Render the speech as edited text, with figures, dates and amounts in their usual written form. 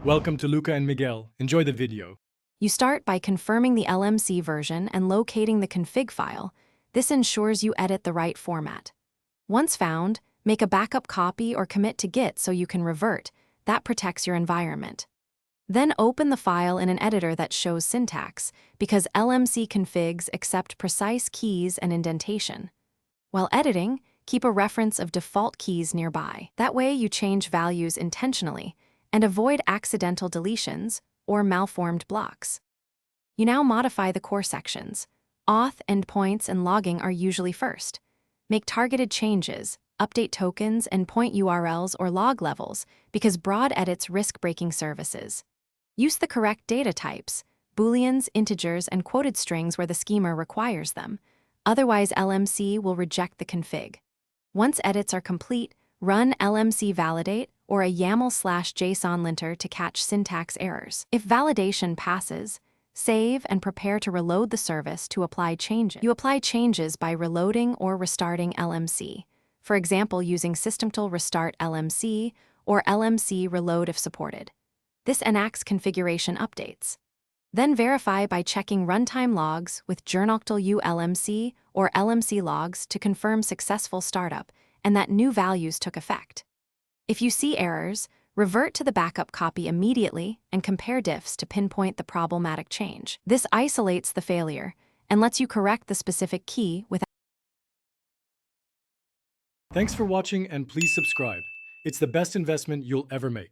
Welcome to Luca and Miguel. Enjoy the video. You start by confirming the LMC version and locating the config file. This ensures you edit the right format. Once found, make a backup copy or commit to Git so you can revert. That protects your environment. Then open the file in an editor that shows syntax, because LMC configs accept precise keys and indentation. While editing, keep a reference of default keys nearby. That way you change values intentionally and avoid accidental deletions or malformed blocks. You now modify the core sections. Auth, endpoints, and logging are usually first. Make targeted changes, update tokens, endpoint URLs or log levels, because broad edits risk breaking services. Use the correct data types, booleans, integers, and quoted strings where the schema requires them. Otherwise, LMC will reject the config. Once edits are complete, run LMC validate or a YAML/JSON linter to catch syntax errors. If validation passes, save and prepare to reload the service to apply changes. You apply changes by reloading or restarting LMC, for example using systemtool restart LMC or LMC reload if supported. This enacts configuration updates. Then verify by checking runtime logs with journoctl LMC or LMC logs to confirm successful startup and that new values took effect. If you see errors, revert to the backup copy immediately and compare diffs to pinpoint the problematic change. This isolates the failure and lets you correct the specific key without. Thanks for watching and please subscribe. It's the best investment you'll ever make.